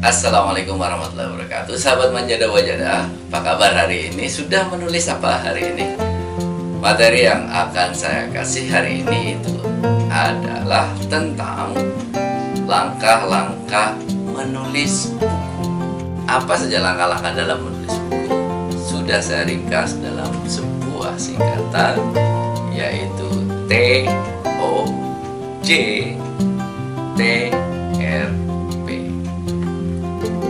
Assalamualaikum warahmatullahi wabarakatuh. Sahabat Manjada Wajada, apa kabar hari ini? Sudah menulis apa hari ini? Materi yang akan saya kasih hari ini itu adalah tentang langkah-langkah menulis buku. Apa saja langkah-langkah dalam menulis buku? Sudah saya ringkas dalam sebuah singkatan, yaitu TOJ TRP.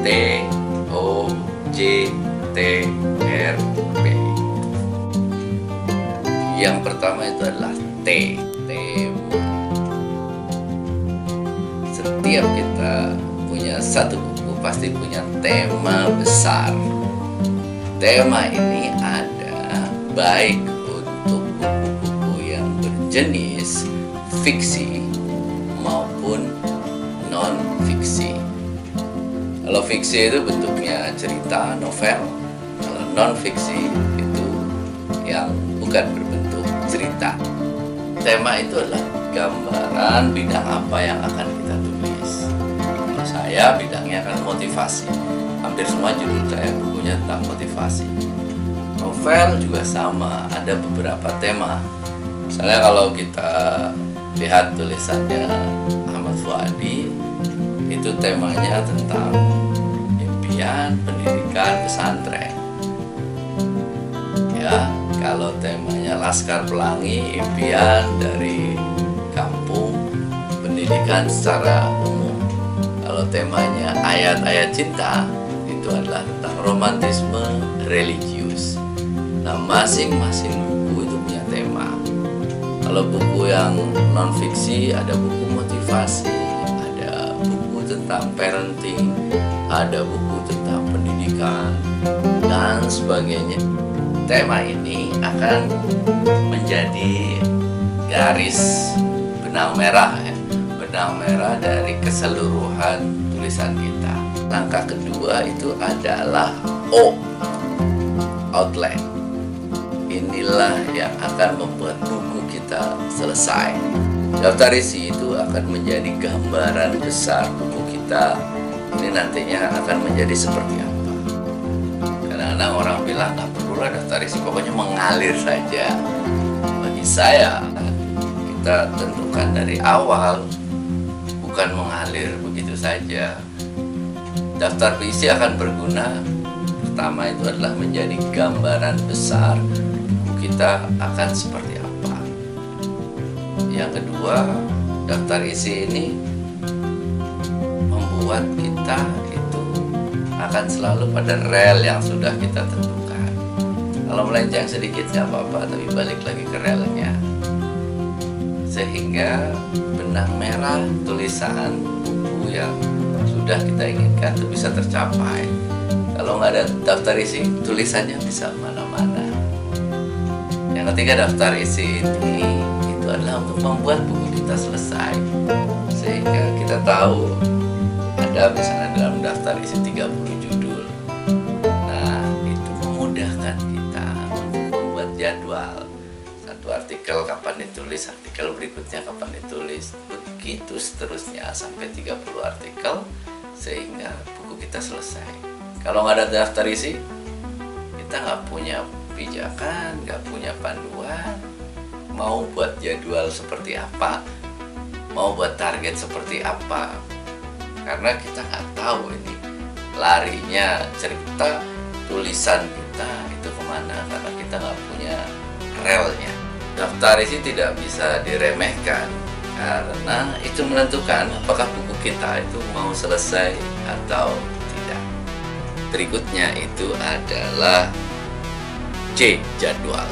TOJTRP. Yang pertama itu adalah tema. Setiap kita punya satu buku pasti punya tema besar. Tema ini ada baik untuk buku-buku yang berjenis fiksi maupun non-fiksi. Kalau fiksi itu bentuknya cerita, novel. Kalau non-fiksi itu yang bukan berbentuk cerita. Tema itu adalah gambaran bidang apa yang akan kita tulis. Kalau saya bidangnya akan motivasi. Hampir semua judul saya bukunya tentang motivasi. Novel juga sama, ada beberapa tema. Misalnya kalau kita lihat tulisannya Ahmad Fuadi, itu temanya tentang impian pendidikan pesantren. Ya, kalau temanya Laskar Pelangi, impian dari kampung, pendidikan secara umum. Kalau temanya ayat-ayat cinta, itu adalah tentang romantisme religius. Nah, masing-masing buku itu punya tema. Kalau buku yang non-fiksi, ada buku motivasi, tentang parenting, ada buku tentang pendidikan, dan sebagainya. Tema ini akan menjadi garis benang merah, benang merah dari keseluruhan tulisan kita. Langkah kedua itu adalah O, outline. Inilah yang akan membuat buku kita selesai. Daftar isi itu akan menjadi gambaran besar buku kita ini nantinya akan menjadi seperti apa. Kadang-kadang orang bilang nggak perlulah daftar isi, pokoknya mengalir saja. Bagi saya, kita tentukan dari awal, bukan mengalir begitu saja. Daftar isi akan berguna. Pertama itu adalah menjadi gambaran besar buku kita akan seperti apa. Yang kedua, daftar isi ini membuat kita itu akan selalu pada rel yang sudah kita tentukan. Kalau melenceng sedikit nggak apa-apa, tapi balik lagi ke relnya. Sehingga benang merah tulisan buku yang sudah kita inginkan itu bisa tercapai. Kalau nggak ada daftar isi, tulisannya bisa mana-mana. Yang ketiga, daftar isi ini itu adalah untuk membuat buku kita selesai, sehingga kita tahu ada misalnya dalam daftar isi 30 judul. Nah, itu memudahkan kita untuk membuat jadwal. Satu artikel kapan ditulis, artikel berikutnya kapan ditulis, begitu seterusnya sampai 30 artikel, sehingga buku kita selesai. Kalau nggak ada daftar isi, kita nggak punya pijakan, nggak punya panduan. Mau buat jadwal seperti apa, mau buat target seperti apa, karena kita nggak tahu ini larinya cerita tulisan kita itu kemana, karena kita nggak punya relnya. Daftar isi tidak bisa diremehkan, karena itu menentukan apakah buku kita itu mau selesai atau tidak. Berikutnya itu adalah C, jadwal.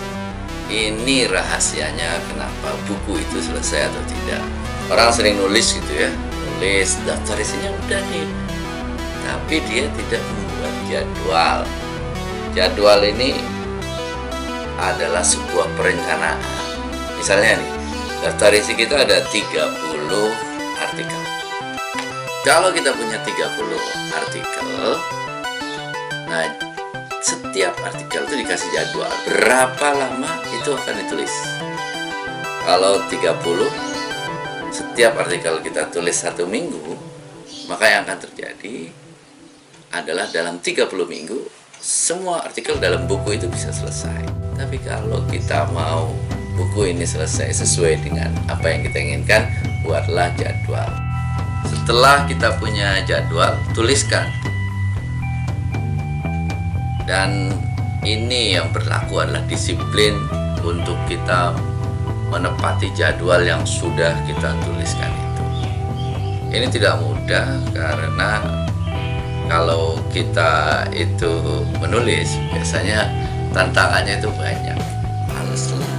Ini rahasianya kenapa buku itu selesai atau tidak. Orang sering nulis gitu ya, nulis daftar isinya udah nih, tapi dia tidak membuat jadwal. Jadwal ini adalah sebuah perencanaan. Misalnya nih, daftar isi kita ada 30 artikel. Kalau kita punya 30 artikel, nah setiap artikel itu dikasih jadwal berapa lama itu akan ditulis. Kalau 30, setiap artikel kita tulis 1 minggu, maka yang akan terjadi adalah dalam 30 minggu semua artikel dalam buku itu bisa selesai. Tapi kalau kita mau buku ini selesai sesuai dengan apa yang kita inginkan, buatlah jadwal. Setelah kita punya jadwal, tuliskan. Dan ini yang berlaku adalah disiplin untuk kita menepati jadwal yang sudah kita tuliskan itu. Ini tidak mudah karena kalau kita itu menulis biasanya tantangannya itu banyak, males lah,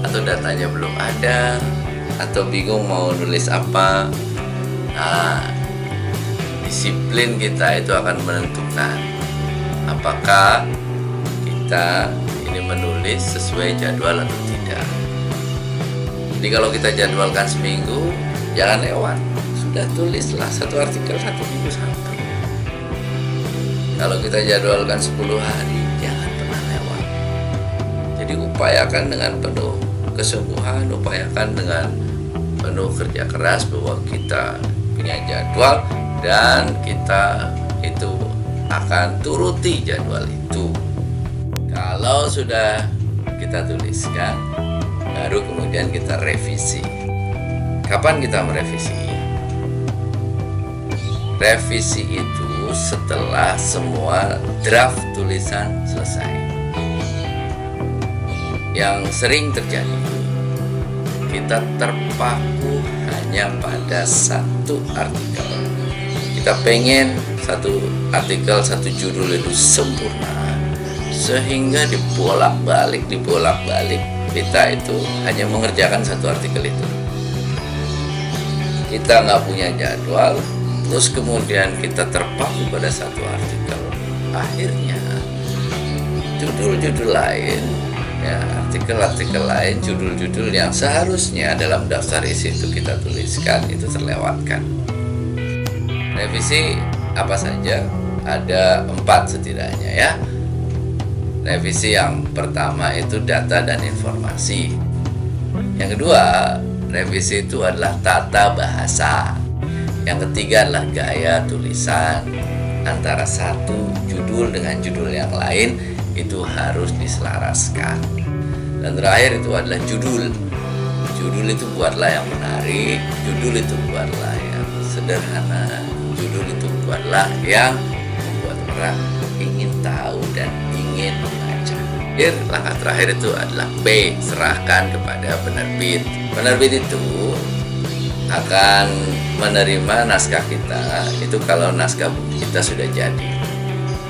atau datanya belum ada, atau bingung mau nulis apa. Nah, disiplin kita itu akan menentukan apakah kita ini menulis sesuai jadwal atau tidak. Jadi kalau kita jadwalkan seminggu, jangan lewat. Sudah tulislah satu artikel 1 minggu satu. Kalau kita jadwalkan 10 hari, jangan pernah lewat. Jadi upayakan dengan penuh kesungguhan, upayakan dengan penuh kerja keras bahwa kita punya jadwal dan kita itu akan turuti jadwal itu. Kalau sudah kita tuliskan, baru kemudian kita revisi. Kapan kita merevisi? Revisi itu setelah semua draft tulisan selesai. Yang sering terjadi, kita terpaku hanya pada satu artikel. Kita pengen satu artikel, satu judul itu sempurna, sehingga dibolak-balik kita itu hanya mengerjakan satu artikel itu. Kita nggak punya jadwal, terus kemudian kita terpaku pada satu artikel. Akhirnya judul-judul lain, ya, artikel-artikel lain, judul-judul yang seharusnya dalam daftar isi itu kita tuliskan itu terlewatkan. Revisi apa saja? Ada 4 setidaknya ya. Revisi yang pertama itu data dan informasi. Yang kedua, revisi itu adalah tata bahasa. Yang ketiga adalah gaya tulisan. Antara satu judul dengan judul yang lain itu harus diselaraskan. Dan terakhir itu adalah judul. Judul itu buatlah yang menarik, judul itu buatlah yang sederhana, judul itu buatlah yang membuat orang ingin tahu dan ingin membaca. Langkah terakhir itu adalah B, serahkan kepada penerbit. Penerbit itu akan menerima naskah kita itu kalau naskah buku kita sudah jadi.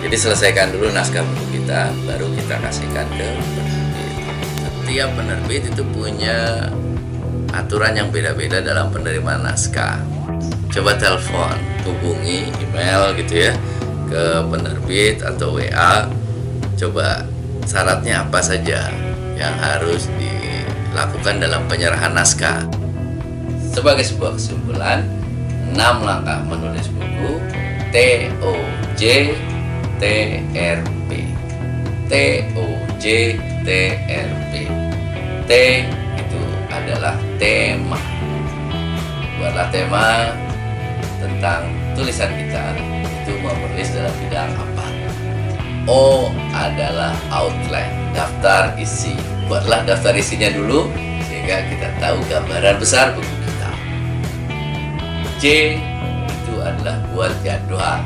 Jadi selesaikan dulu naskah buku kita, baru kita kasihkan ke penerbit. Setiap penerbit itu punya aturan yang beda-beda dalam penerimaan naskah. Coba telepon, hubungi, email gitu ya ke penerbit atau WA. Coba syaratnya apa saja yang harus dilakukan dalam penyerahan naskah. Sebagai sebuah kesimpulan, 6 langkah menulis buku TOJTRP. TOJTRP. T itu adalah tema. Buatlah tema tentang tulisan kita itu mau menulis dalam bidang apa. O adalah outline, daftar isi. Buatlah daftar isinya dulu sehingga kita tahu gambaran besar buku kita. J itu adalah buat jadwal.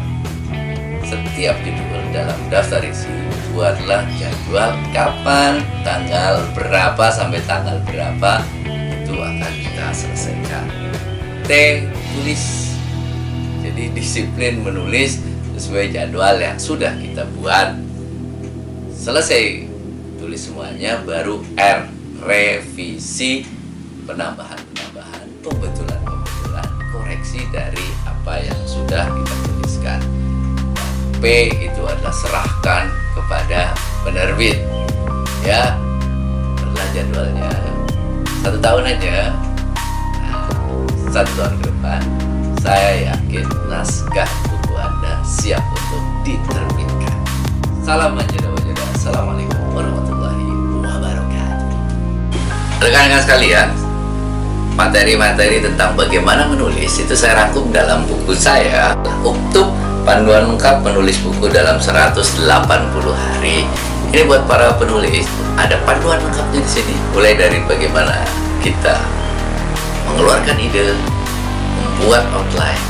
Setiap judul dalam daftar isi buatlah jadwal kapan, tanggal berapa sampai tanggal berapa itu akan kita selesaikan. T, tulis. Jadi disiplin menulis sesuai jadwal yang sudah kita buat. Selesai tulis semuanya, baru R, revisi, penambahan-penambahan, pembetulan-pembetulan, koreksi dari apa yang sudah kita tuliskan. P itu adalah serahkan kepada penerbit. Ya, adalah jadwalnya 1 tahun aja. Nah, 1 tahun ke depan, saya yakin naskah buku Anda siap untuk diterbitkan. Salam manjada-manjada. Assalamualaikum warahmatullahi wabarakatuh. Rekan-rekan sekalian, materi-materi tentang bagaimana menulis itu saya rangkum dalam buku saya, Uktub Panduan lengkap menulis buku dalam 180 hari. Ini buat para penulis, ada panduan lengkapnya di sini. Mulai dari bagaimana kita mengeluarkan ide, membuat outline,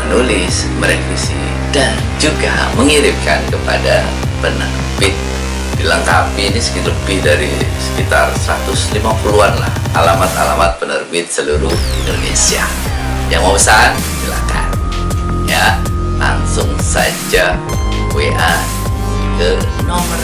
menulis, merevisi, dan juga mengirimkan kepada penerbit. Dilengkapi ini lebih dari sekitar 150-an lah alamat-alamat penerbit seluruh Indonesia. Yang mau pesan, silakan ya, langsung saja WA ke nomor